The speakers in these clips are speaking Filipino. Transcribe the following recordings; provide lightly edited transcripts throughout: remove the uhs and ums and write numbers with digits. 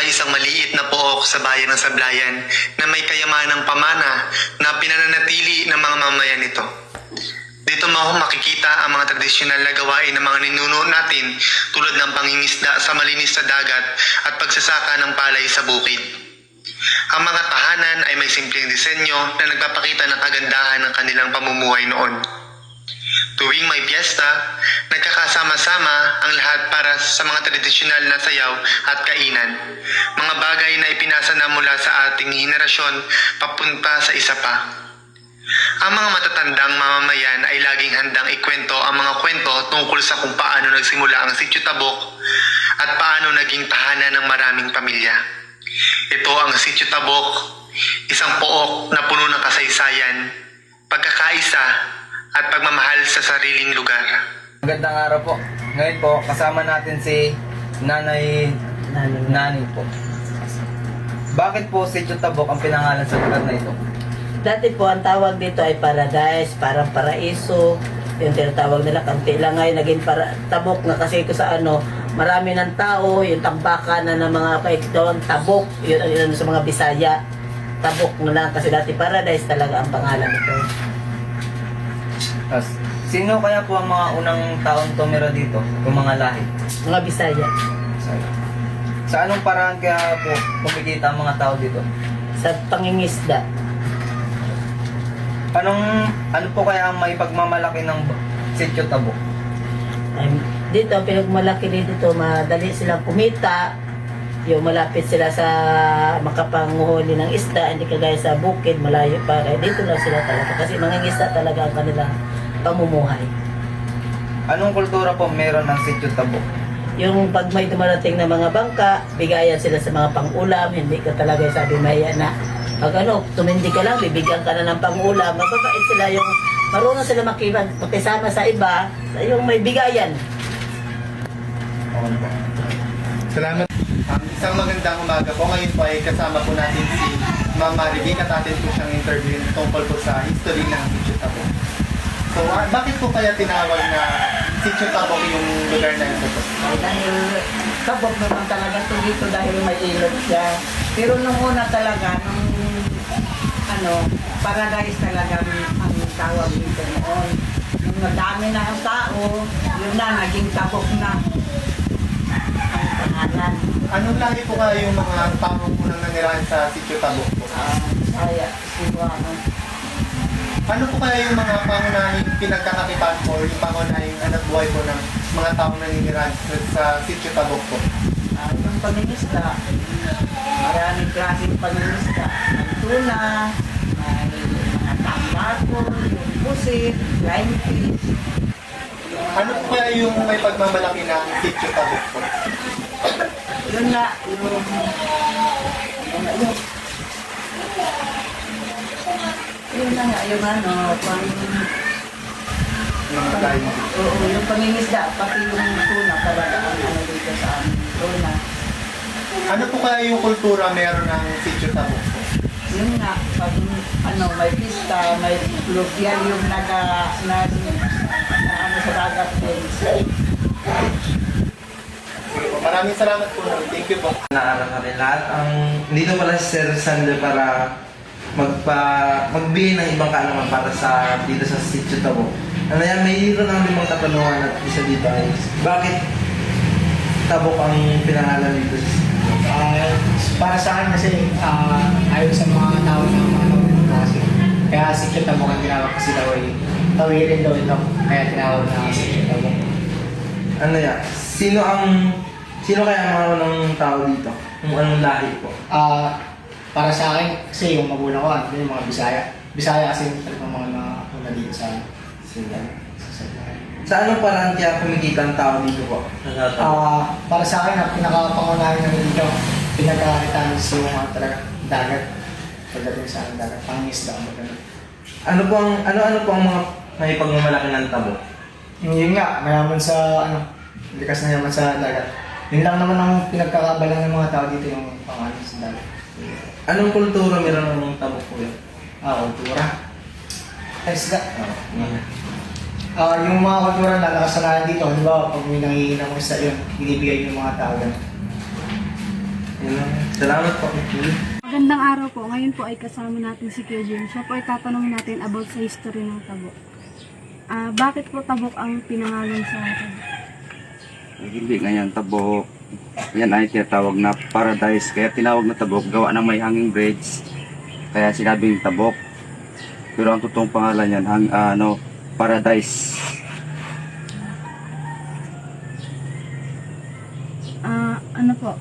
isang maliit na pook sa bayan ng Sablayan na may kayamanang pamana na pinananatili ng mga mamayan nito. Dito mo makikita ang mga tradisyonal na gawain ng mga ninuno natin tulad ng pangingisda sa malinis na dagat at pagsasaka ng palay sa bukid. Ang mga tahanan ay may simpleng disenyo na nagpapakita ng kagandahan ng kanilang pamumuhay noon. Tuwing may piyesta, nagkakasama-sama ang lahat para sa mga tradisyonal na sayaw at kainan. Mga bagay na ipinasa na mula sa ating henerasyon papunta sa isa pa. Ang mga matatandang mamamayan ay laging handang ikwento ang mga kwento tungkol sa kung paano nagsimula ang Sitio Tabok at paano naging tahanan ng maraming pamilya. Ito ang Sitio Tabok, isang pook na puno ng kasaysayan, pagkakaisa at pagmamahal sa sariling lugar. Magandang araw po. Ngayon po, kasama natin si Nanay po. Bakit po Sitio Tabok ang pinangalan sa lugar na ito? Dati po ang tawag dito ay paradise, parang paraiso. Yung tinatawag nila Kantila, ngayon naging tabok na kasi ko sa marami ng tao, yung tambakan na ng mga paik doon, tabok, yun sa mga Bisaya. Tabok na lang kasi dati paradise talaga ang pangalan nito. Sino kaya po ang mga unang taong tumira dito? Yung mga lahi? Mga Bisaya. Sa anong paraan kaya po kumikita ang mga tao dito? Sa pangingisda. Ano po kaya ang may pagmamalaki ng Sitio Tabok? Dito, pinagmalaki dito, madali silang kumita. Yung malapit sila sa makapanguhuli ng isda, hindi kagaya sa bukid, malayo pa. Kaya dito lang sila talaga. Kasi mangingisda talaga ang kanilang pamumuhay. Anong kultura po meron ng Sitio Tabok? Yung pag may dumarating na mga bangka, bigayan sila sa mga pang-ulam, hindi ka talaga sabi maya na pag tumindi ka lang, bibigyan ka na ng pang-ulam. Mababait sila yung marunong sila makisama sa iba, yung may bigayan. Okay po. Salamat. Isang magandang umaga po. Ngayon po ay kasama po natin si Ma'am Maribik at atin po siyang interview tungkol po sa history ng Sitio Tabok. So, bakit po kaya tinawag na Sitio Tabok yung lugar na ito po? Dahil tabok naman talaga ito dito dahil may ilog siya. Pero nung una talaga, paradise talaga ang tawag dito noon. Nung nadami na ang tao, yun na, naging tabok na ang pangalan. Anong lagi po kaya yung mga taong unang nanirahan sa Sitio Tabok po? Saya, Cebuano. Ano po kaya yung mga pangunahing pinagkakakitaan po, yung pangunahing anak buhay po ng mga taong naninirahan sa Sitio Tabok po? Yung pangingisda, maraming klaseng pangingisda. May tuna, may mga tambako, yung pusit, line fish. Ano po kaya yung may pagmamalaki ng Sitio Tabok po? Yun nga, yun na nga, yung Mga tayo. oo, yung pangingisda, pati yung tuna, talaga ang dito sa amin. Tuna. Ano po kaya yung kultura meron ng Sitio Tabok po? Yun nga, pag may pista, may fluvial yung na sa dagat din. Maraming salamat po. Thank you po. Naaral natin lahat. Dito pala si Sir Sander para magbigay ng ibang kaalaman para dito sa Sitio Tabok. Ano yan, mayroon ng limang katanungan at isa dito ay bakit Tabok ang pinangalan dito sa Sitio? Para sa akin kasi ayon sa mga tao na mga tawag kasi kaya Sitio Tabok ang tinawag kasi daw ay tawirin daw ito kaya tinawag na Sitio Tabok. Ano yan? Sino kaya ang mga unang tao dito? Kung anong lahi po? Para sa akin kasi yung magulang ko yung mga Bisaya kasi talagang mga nauna dito sa Sila. Sa anong paraan kaya kumikita ang tao dito po? para sa akin ang pinakapangunahin namin dito pinagkakakitaan is yung talaga dagat pagdating sa dagat pangisda ang maganda. Ano po ang mga may pagmamalaki ng Tabok? Yun nga, mayaman sa likas na yaman sa dagat. Yun lang naman ang pinagkakabalan ng mga tao dito yung pangalan sa dagat. Anong kultura meron ng Tabok po yun? Kultura. Isda. Yung mga kultura na nakasanayan dito, di ba, pag may nangihinang isda yun, binibigay yung mga tao yan. Yun lang. Salamat po. Magandang araw po. Ngayon po ay kasama natin si Kuya Jun. Siya po ay tatanungin natin about sa history ng Tabok. Bakit po Tabok ang pinangalan sa Tabok? Hindi ngayon Tabok. Yan ay tinatawag na paradise. Kaya tinawag na Tabok, gawa ng may hanging bridge. Kaya sinabing Tabok. Pero ang totoong pangalan yan, paradise. Ano po?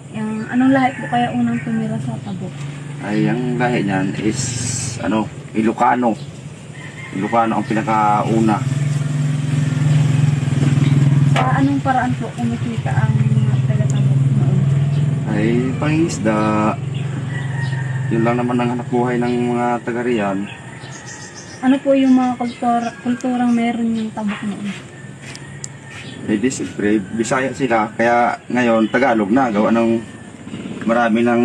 Anong lahi po kaya unang tumira sa Tabok? Ay, ang lahi niyan is, Ilocano. Ilocano ang pinakauna. Sa anong paraan po kumikita ang mga taga-Tabok noon? Ay, pangingisda. Yun lang naman ang hanap buhay ng mga taga riyan. Ano po yung mga kulturang meron yung Tabok noon? Hindi, siyempre, Bisaya sila. Kaya ngayon, Tagalog na. Gawa ng marami ng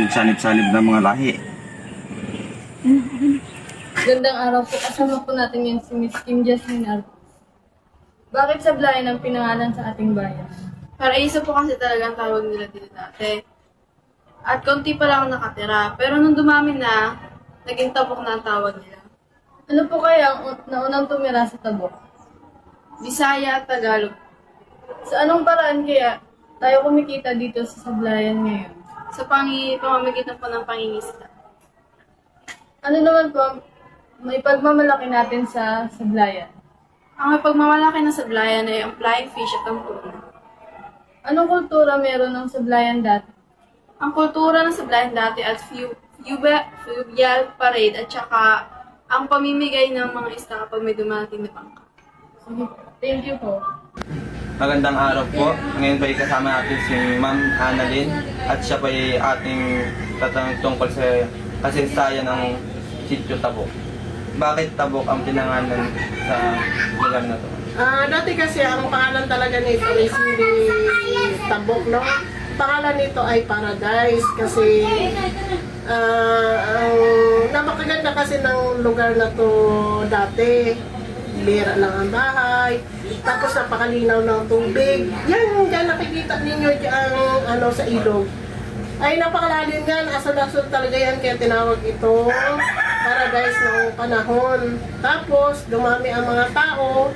sanib-sanib na mga lahi. Gandang araw po. Kasama po natin yung si Miss Kim Jasmine Arcos. Bakit Sablayan ang pinangalan sa ating bayan? Paraiso po kasi talagang tawag nila dito dati. At konti pa lang nakatira. Pero nung dumami na, naging Tabok na ang tawag nila. Ano po kaya ang naunang tumira sa Tabok? Bisaya at Tagalog. Sa anong paraan kaya tayo kumikita dito sa Sablayan ngayon? Sa pamamagitan po ng pangingisda. Ano naman po may pagmamalaki natin sa Sablayan? Ang may pagmamalaki ng Sablayan ay ang flying fish at ang tuna. Anong kultura meron ng Sablayan dati? Ang kultura ng Sablayan dati at fluvial parade at saka ang pamimigay ng mga isda kapag may dumating na bangka. Sige, thank you po. Magandang araw po. Ngayon po ay kasama natin si Ma'am Annalyn at siya po ay ating tatanong tungkol sa kasaysayan ng Sitio Tabok. Bakit Tabok ang pinangalan sa lugar na to? Dati kasi ang pangalan talaga nito is hindi Tabok, no? Pangalan nito ay Paradise kasi ang napakaganda kasi ng lugar na to dati. Bira lang ang bahay, tapos napakalinaw ng tubig. Yan, dyan nakikita ninyo dyan, sa ilog. Ay, napakalalim yan, asal-asal talaga yan, kaya tinawag ito paradise ng panahon. Tapos, dumami ang mga tao,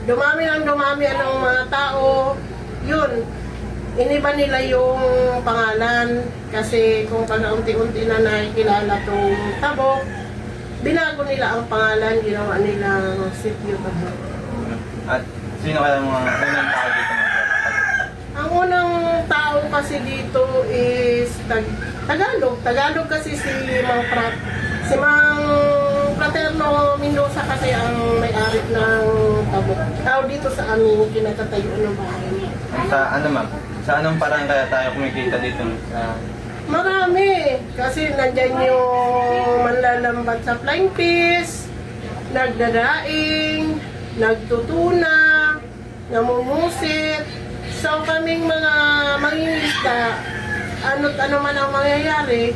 dumami ang mga tao, yun, iniba nila yung pangalan, kasi kung pag-unti-unti na nakikilala itong Tabok, binago nila ang pangalan, ginawa nilang Sitio Tabok. At sino kaya mga unang tao dito? Ang unang tao kasi dito is Tagalog. Tagalog kasi si Mang Fraterno Mendoza kasi ang may-ari ng Tabok. Tao dito sa aming kinakatayuan ng bahay. Sa ma'am? Sa anong paraan kaya tayo kumikita dito sa... Marami. Kasi nandyan yung manlalambat sa flying fish, nagdadaing, nagtutuna, namumusit. So kaming mga mangingisda, ano't ano man ang mangyayari,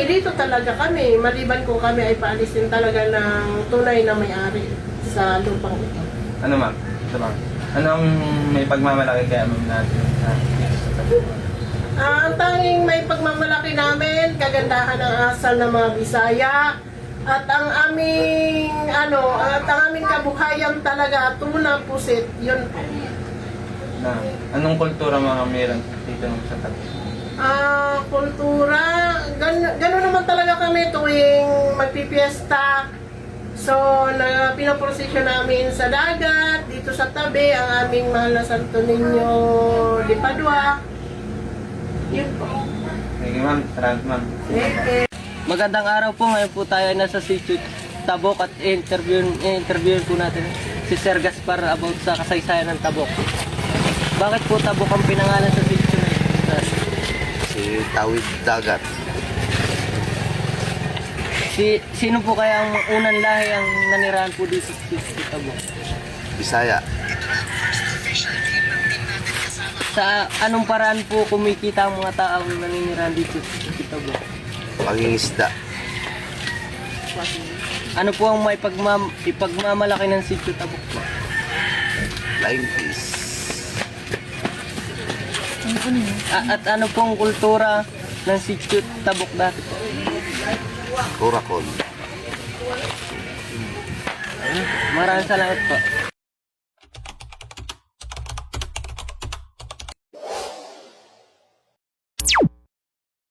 dito talaga kami. Maliban kung kami ay paalisin talaga ng tunay na may-ari sa lupang ito. Ano ma'am? Anong may pagmamalaki kaya ma'am natin sa ang tanging may pagmamalaki namin, kagandahan ng asal ng mga Bisaya, at ang aming kabuhayan talaga, tuna, pusit, yun po. Anong kultura mga meron dito sa Tabok? Kultura, gano'n naman talaga kami tuwing magpipiesta. So, pinaprosesyon namin sa dagat, dito sa tabi, ang aming mahal na Santo Niño de Padua. Yun po. Sige ma'am, salamat ma'am. Magandang araw po. Ngayon po tayo nasa Sitio Tabok at interviewin po natin si Sir Gaspar about sa kasaysayan ng Tabok. Bakit po Tabok ang pinangalan sa sitio na ito? Si Tawid Dagat. Sino po kaya ang unang lahi ang nanirahan po dito sa Sitio Tabok? Bisaya. Sa anong paraan po kumikita ang mga tao na naninirahan dito sa Sitio Tabok? Pangingisda. Ano po ang may ipagmamalaki ng Sitio Tabok po? Flying fish. At ano pong kultura ng Sitio Tabok dati po? Kurakol. Maraming salamat po.